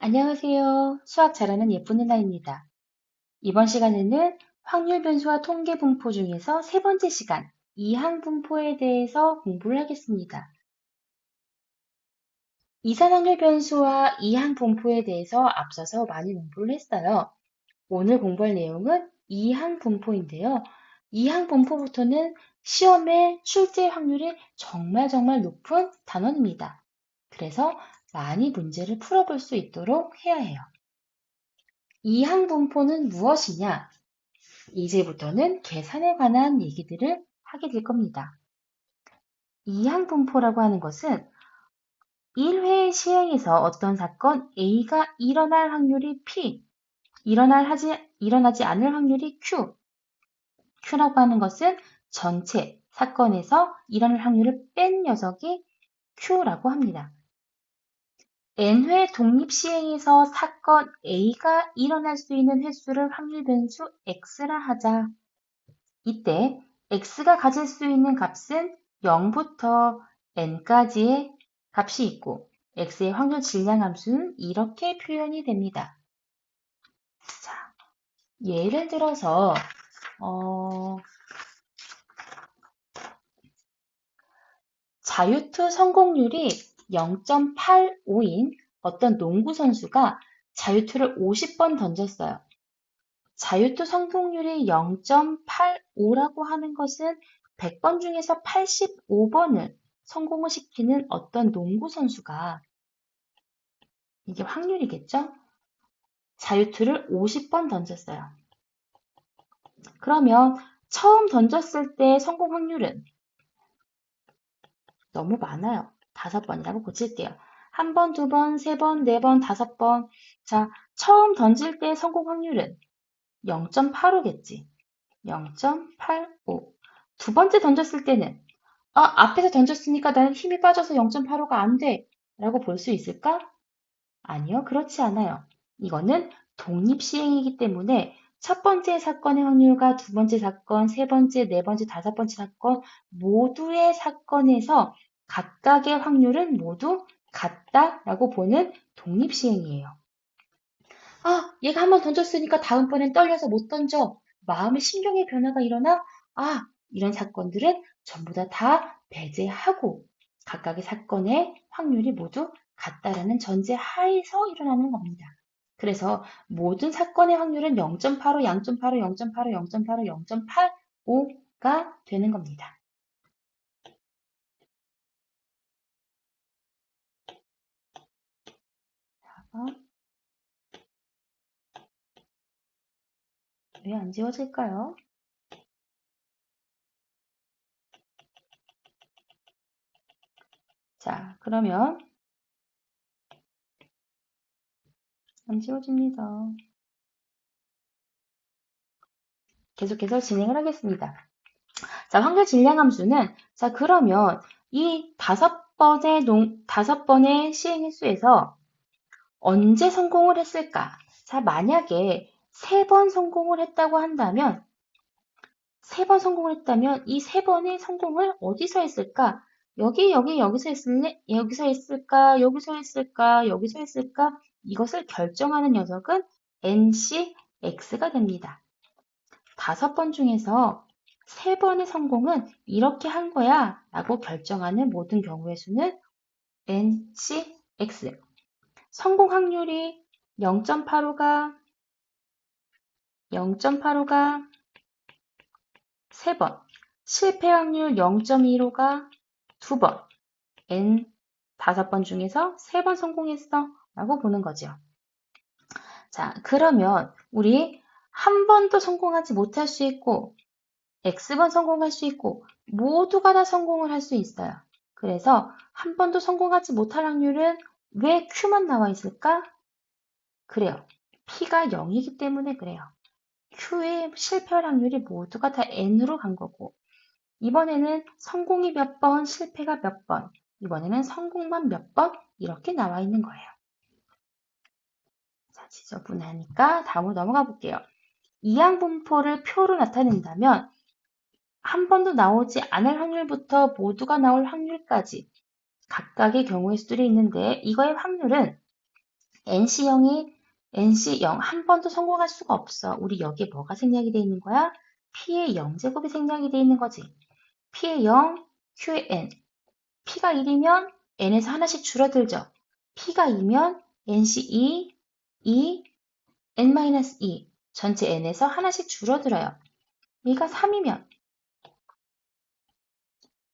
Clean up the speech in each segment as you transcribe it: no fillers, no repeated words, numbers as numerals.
안녕하세요. 수학 잘하는 예쁜 누나입니다. 이번 시간에는 확률 변수와 통계 분포 중에서 세 번째 시간, 이항 분포에 대해서 공부를 하겠습니다. 이산 확률 변수와 이항 분포에 대해서 앞서서 많이 공부를 했어요. 오늘 공부할 내용은 이항 분포인데요. 이항 분포부터는 시험에 출제 확률이 정말 높은 단원입니다. 그래서 많이 문제를 풀어볼 수 있도록 해야 해요. 이항 분포는 무엇이냐? 이제부터는 계산에 관한 얘기들을 하게 될 겁니다. 이항 분포라고 하는 것은 1회 시행에서 어떤 사건 A가 일어날 확률이 P, 일어나지 않을 확률이 Q. Q라고 하는 것은 전체 사건에서 일어날 확률을 뺀 녀석이 Q라고 합니다. n회 독립시행에서 사건 A가 일어날 수 있는 횟수를 확률 변수 X라 하자. 이때 x가 가질 수 있는 값은 0부터 n까지의 값이 있고 x의 확률 질량 함수는 이렇게 표현이 됩니다. 자, 예를 들어서 자유투 성공률이 0.85인 어떤 농구 선수가 자유투를 50번 던졌어요. 자유투 성공률이 0.85라고 하는 것은 100번 중에서 85번을 성공을 시키는 어떤 농구 선수가, 이게 확률이겠죠? 자유투를 50번 던졌어요. 그러면 처음 던졌을 때 성공 확률은 너무 많아요. 5번이라고 고칠게요. 1번, 2번, 3번, 4번, 5번. 자, 처음 던질 때 성공 확률은 0.85겠지. 0.85. 두 번째 던졌을 때는 앞에서 던졌으니까 나는 힘이 빠져서 0.85가 안 돼. 라고 볼 수 있을까? 아니요, 그렇지 않아요. 이거는 독립시행이기 때문에 첫 번째 사건의 확률과 두 번째 사건, 세 번째, 네 번째, 다섯 번째 사건 모두의 사건에서 각각의 확률은 모두 같다라고 보는 독립시행이에요. 얘가 한번 던졌으니까 다음번엔 떨려서 못 던져. 마음의 심경의 변화가 일어나? 이런 사건들은 전부 다 배제하고 각각의 사건의 확률이 모두 같다라는 전제 하에서 일어나는 겁니다. 그래서 모든 사건의 확률은 0.85, 0.85, 0.85, 0.85, 0.85가 되는 겁니다. 왜 안 지워질까요? 자, 그러면 안 지워집니다. 계속해서 진행을 하겠습니다. 자, 확률 질량 함수는, 자, 그러면 이 다섯 번의 시행 횟수에서 언제 성공을 했을까? 자, 만약에 3번 성공을 했다고 한다면, 3번 성공을 했다면 이 3번의 성공을 어디서 했을까? 여기서 했을래? 여기서 했을까? 여기서 했을까? 여기서 했을까? 이것을 결정하는 녀석은 NCX가 됩니다. 5번 중에서 3번의 성공은 이렇게 한 거야 라고 결정하는 모든 경우의 수는 NCX. 성공 확률이 0.85가 3번, 실패 확률 0.15가 2번, N 5번 중에서 3번 성공했어 라고 보는 거죠. 자, 그러면 우리 한 번도 성공하지 못할 수 있고 X번 성공할 수 있고 모두가 다 성공을 할 수 있어요. 그래서 한 번도 성공하지 못할 확률은 왜 Q만 나와 있을까? 그래요. P가 0이기 때문에 그래요. Q의 실패할 확률이 모두가 다 N으로 간 거고 이번에는 성공이 몇 번, 실패가 몇 번, 이번에는 성공만 몇 번 이렇게 나와 있는 거예요. 자, 지저분하니까 다음으로 넘어가 볼게요. 이항 분포를 표로 나타낸다면 한 번도 나오지 않을 확률부터 모두가 나올 확률까지 각각의 경우의 수들이 있는데 이거의 확률은 NC0 한 번도 성공할 수가 없어. 우리 여기에 뭐가 생략이 돼 있는 거야? P의 0제곱이 생략이 돼 있는 거지. P의 0, Q의 N. P가 1이면 N에서 하나씩 줄어들죠. P가 2면 NC2, 2, N-2. 전체 N에서 하나씩 줄어들어요. 얘가 3이면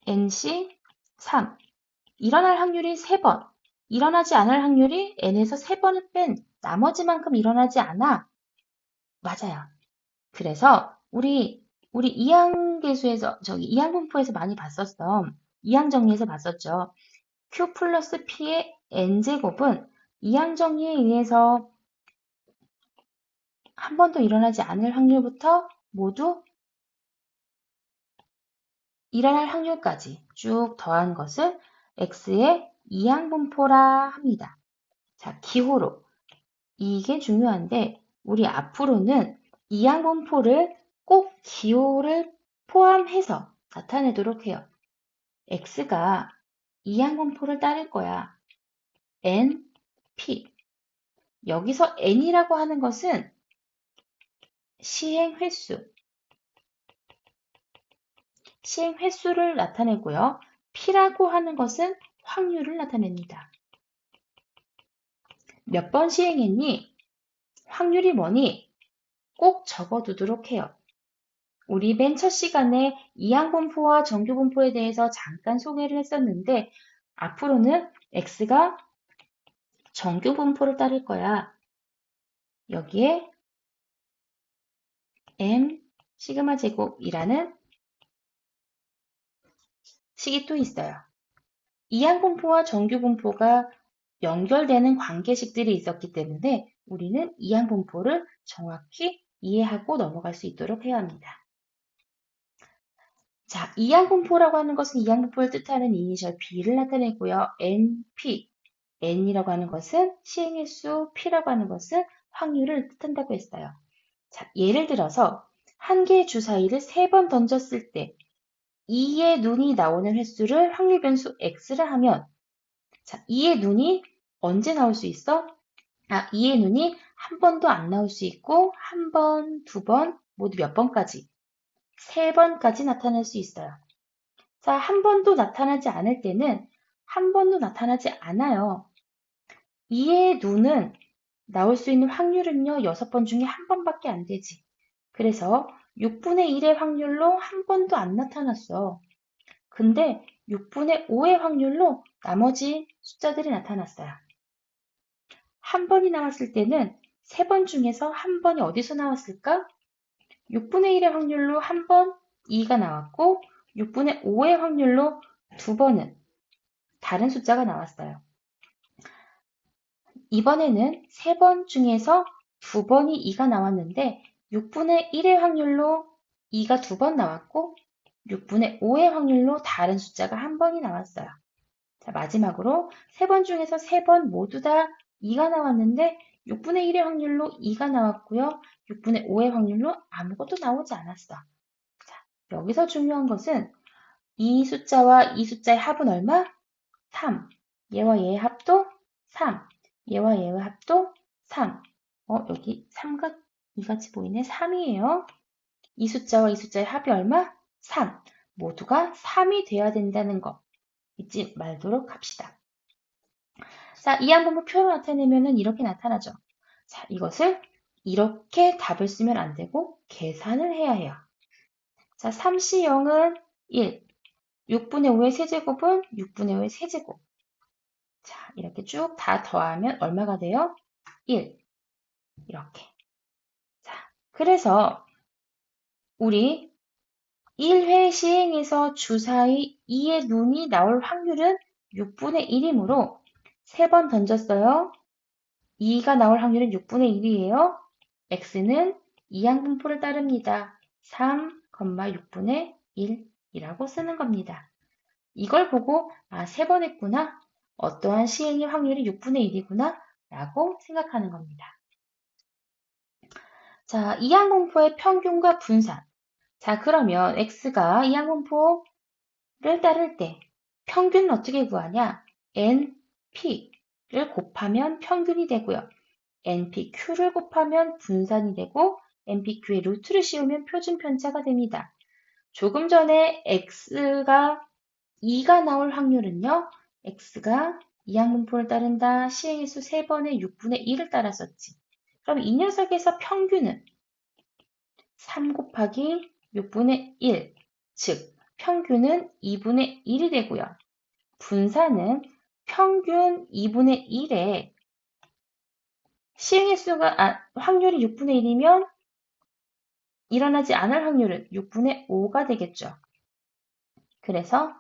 NC3. 일어날 확률이 3번. 일어나지 않을 확률이 N에서 3번을 뺀 나머지만큼 일어나지 않아. 맞아요. 그래서 우리 이항계수에서 이항분포에서 많이 봤었어. 이항정리에서 봤었죠. Q 플러스 P의 N제곱은 이항정리에 의해서 한 번도 일어나지 않을 확률부터 모두 일어날 확률까지 쭉 더한 것을 X의 이항분포라 합니다. 자, 기호로. 이게 중요한데 우리 앞으로는 이항분포를 꼭 기호를 포함해서 나타내도록 해요. X가 이항분포를 따를 거야. N, P. 여기서 N이라고 하는 것은 시행 횟수를 나타내고요. P라고 하는 것은 확률을 나타냅니다. 몇 번 시행했니? 확률이 뭐니? 꼭 적어두도록 해요. 우리 맨 첫 시간에 이항분포와 정규분포에 대해서 잠깐 소개를 했었는데 앞으로는 X가 정규분포를 따를 거야. 여기에 M 시그마 제곱이라는 식이 또 있어요. 이항분포와 정규분포가 연결되는 관계식들이 있었기 때문에 우리는 이항분포를 정확히 이해하고 넘어갈 수 있도록 해야 합니다. 자, 이항분포라고 하는 것은 이항분포를 뜻하는 이니셜 B를 나타내고요. NP, N이라고 하는 것은 시행횟수, P라고 하는 것은 확률을 뜻한다고 했어요. 자, 예를 들어서 한 개의 주사위를 3번 던졌을 때 2의 눈이 나오는 횟수를 확률 변수 X를 하면 자, 2의 눈이 언제 나올 수 있어? 2의 눈이 한 번도 안 나올 수 있고 한 번, 2번, 모두 몇 번까지? 3번까지 나타날 수 있어요. 자, 한 번도 나타나지 않을 때는 한 번도 나타나지 않아요. 2의 눈은 나올 수 있는 확률은요, 6번 중에 한 번밖에 안 되지. 그래서 6분의 1의 확률로 한 번도 안 나타났어. 근데 6분의 5의 확률로 나머지 숫자들이 나타났어요. 한 번이 나왔을 때는 3번 중에서 한 번이 어디서 나왔을까? 6분의 1의 확률로 한 번 2가 나왔고 6분의 5의 확률로 2번은 다른 숫자가 나왔어요. 이번에는 3번 중에서 2번이 2가 나왔는데 6분의 1의 확률로 2가 2번 나왔고 6분의 5의 확률로 다른 숫자가 한 번이 나왔어요. 자, 마지막으로 3번 중에서 3번 모두 다 2가 나왔는데 6분의 1의 확률로 2가 나왔고요. 6분의 5의 확률로 아무것도 나오지 않았어. 자, 여기서 중요한 것은 이 숫자와 이 숫자의 합은 얼마? 3. 얘와 얘의 합도 3. 얘와 얘의 합도 3. 여기 3과 2같이 보이네. 3이에요. 이 숫자와 이 숫자의 합이 얼마? 3. 모두가 3이 돼야 된다는 거 잊지 말도록 합시다. 자, 이항분포 표현을 나타내면은 이렇게 나타나죠. 자, 이것을 이렇게 답을 쓰면 안 되고 계산을 해야 해요. 자, 3C0은 1. 6분의 5의 세제곱은 6분의 5의 세제곱. 자, 이렇게 쭉 다 더하면 얼마가 돼요? 1. 이렇게. 자, 그래서 우리 1회 시행에서 주사위 2의 눈이 나올 확률은 6분의 1이므로 3번 던졌어요. 2가 나올 확률은 6분의 1이에요. x는 이항분포를 따릅니다. 3, 6분의 1이라고 쓰는 겁니다. 이걸 보고 3번 했구나. 어떠한 시행의 확률이 6분의 1이구나 라고 생각하는 겁니다. 자, 이항분포의 평균과 분산. 자, 그러면 x가 이항분포를 따를 때 평균은 어떻게 구하냐? n, p. 곱하면 평균이 되고요. NPQ를 곱하면 분산이 되고 NPQ의 루트를 씌우면 표준 편차가 됩니다. 조금 전에 X가 2가 나올 확률은요. X가 이항분포를 따른다. 시행일수 3번의 6분의 1을 따랐었지. 그럼 이 녀석에서 평균은 3 곱하기 6분의 1, 즉 평균은 2분의 1이 되고요. 분산은 평균 2분의 1에 확률이 6분의 1이면 일어나지 않을 확률은 6분의 5가 되겠죠. 그래서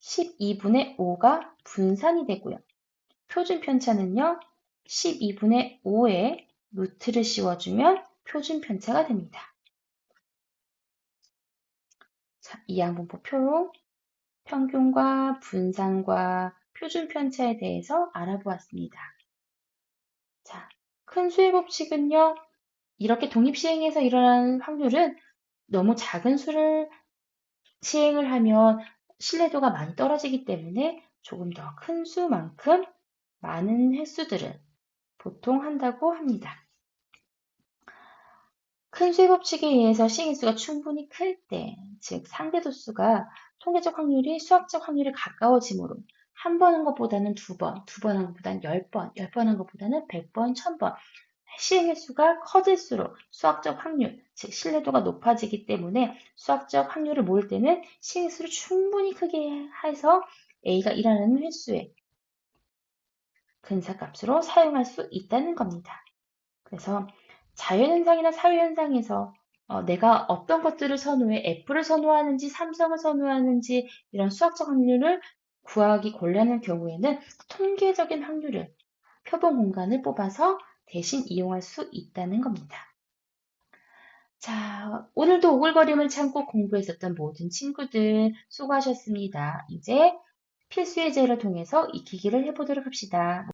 12분의 5가 분산이 되고요. 표준 편차는요. 12분의 5에 루트를 씌워주면 표준 편차가 됩니다. 자, 이항분포표로 평균과 분산과 표준 편차에 대해서 알아보았습니다. 자, 큰 수의 법칙은요. 이렇게 독립시행에서 일어나는 확률은 너무 작은 수를 시행을 하면 신뢰도가 많이 떨어지기 때문에 조금 더 큰 수만큼 많은 횟수들을 보통 한다고 합니다. 큰 수의 법칙에 의해서 시행횟수가 충분히 클 때, 즉 상대도수가 통계적 확률이 수학적 확률에 가까워지므로 한 번 한 것보다는 두 번, 두 번 한 것보다는 10번, 10번 한 것보다는 100번, 1000번 시행횟수가 커질수록 수학적 확률, 즉 신뢰도가 높아지기 때문에 수학적 확률을 모을 때는 시행횟수를 충분히 크게 해서 A가 일어나는 횟수의 근사값으로 사용할 수 있다는 겁니다. 그래서 자연현상이나 사회현상에서 내가 어떤 것들을 선호해, 애플을 선호하는지, 삼성을 선호하는지 이런 수학적 확률을 구하기 곤란한 경우에는 통계적인 확률을, 표본 공간을 뽑아서 대신 이용할 수 있다는 겁니다. 자, 오늘도 오글거림을 참고 공부했었던 모든 친구들 수고하셨습니다. 이제 필수예제를 통해서 익히기를 해보도록 합시다.